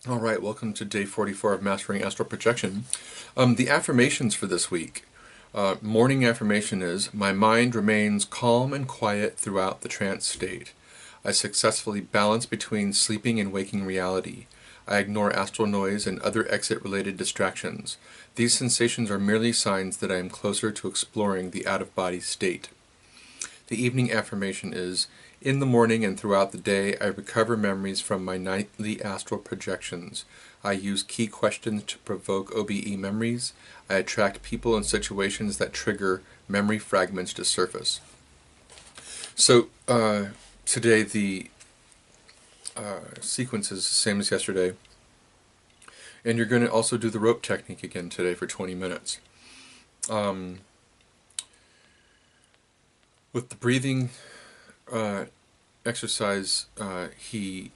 All right, welcome to day 44 of Mastering Astral Projection. The affirmations for this week. Morning affirmation is, my mind remains calm and quiet throughout the trance state. I successfully balance between sleeping and waking reality. I ignore astral noise and other exit-related distractions. These sensations are merely signs that I am closer to exploring the out-of-body state. The evening affirmation is, in the morning and throughout the day, I recover memories from my nightly astral projections. I use key questions to provoke OBE memories. I attract people and situations that trigger memory fragments to surface. So, today the sequence is the same as yesterday. And you're going to also do the rope technique again today for 20 minutes. With the breathing exercise, he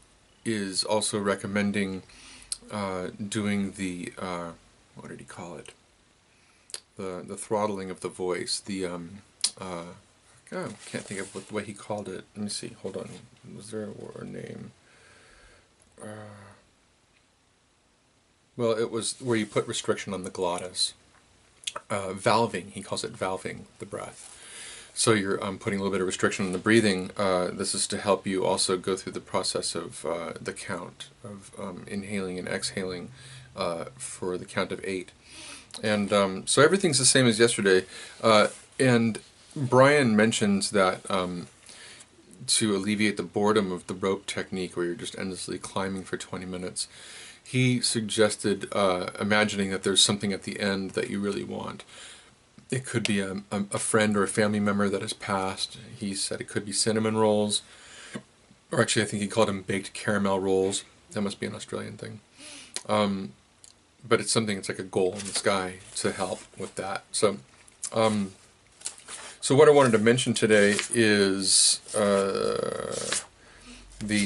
is also recommending doing the, what did he call it? The throttling of the voice. Oh, can't think of what he called it. Let me see, hold on. Was there a name? Well, it was where you put restriction on the glottis. Valving, he calls it valving the breath. So you're putting a little bit of restriction on the breathing. This is to help you also go through the process of the count of inhaling and exhaling for the count of 8. And so everything's the same as yesterday. And Brian mentions that to alleviate the boredom of the rope technique where you're just endlessly climbing for 20 minutes, he suggested imagining that there's something at the end that you really want. It could be a friend or a family member that has passed. He said it could be cinnamon rolls, or actually I think he called them baked caramel rolls. That must be an Australian thing. But it's something, it's like a goal in the sky to help with that. So what I wanted to mention today is the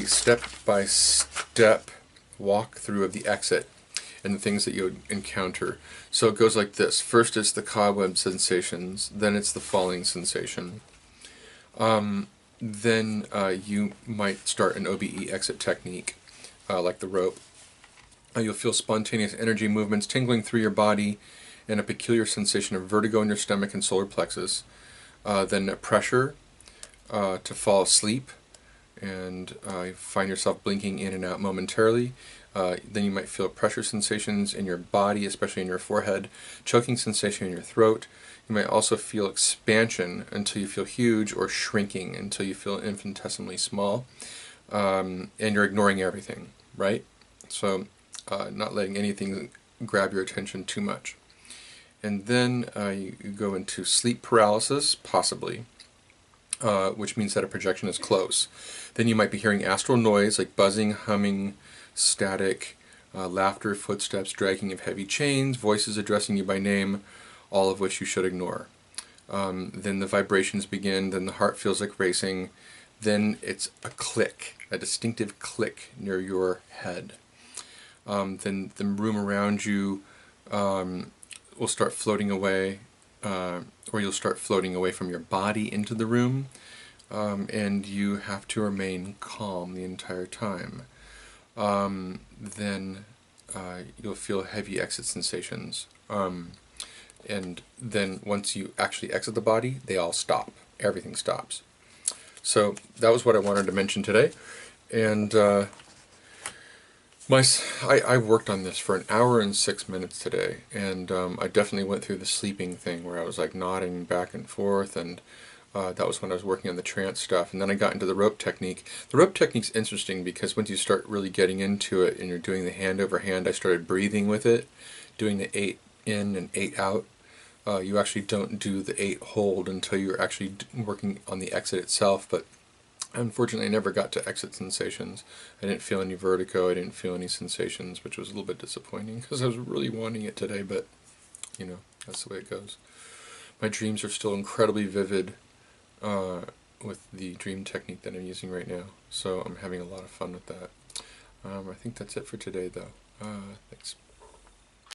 step-by-step walkthrough of the exit and the things that you would encounter. So it goes like this. First it's the cobweb sensations, then it's the falling sensation. Then you might start an OBE exit technique, like the rope. You'll feel spontaneous energy movements tingling through your body and a peculiar sensation of vertigo in your stomach and solar plexus. Then pressure to fall asleep, and you find yourself blinking in and out momentarily. Then you might feel pressure sensations in your body, especially in your forehead, choking sensation in your throat. You might also feel expansion until you feel huge, or shrinking until you feel infinitesimally small. And you're ignoring everything, right? So not letting anything grab your attention too much. And then you go into sleep paralysis, possibly, which means that a projection is close. Then you might be hearing astral noise like buzzing, humming, static, laughter, footsteps, dragging of heavy chains, voices addressing you by name, all of which you should ignore. Then the vibrations begin, then the heart feels like racing, then it's a click, a distinctive click near your head. Then the room around you will start floating away, or you'll start floating away from your body into the room, and you have to remain calm the entire time. Then you'll feel heavy exit sensations. And then once you actually exit the body, they all stop. Everything stops. So that was what I wanted to mention today. And I worked on this for an hour and 6 minutes today. And I definitely went through the sleeping thing where I was like nodding back and forth, and that was when I was working on the trance stuff. And then I got into the rope technique. The rope technique's interesting because once you start really getting into it and you're doing the hand over hand, I started breathing with it, doing the 8 in and 8 out. You actually don't do the 8 hold until you're actually working on the exit itself, but unfortunately I never got to exit sensations. I didn't feel any vertigo, I didn't feel any sensations, which was a little bit disappointing because I was really wanting it today, but you know, that's the way it goes. My dreams are still incredibly vivid with the dream technique that I'm using right now, so I'm having a lot of fun with that. I think that's it for today though. Thanks.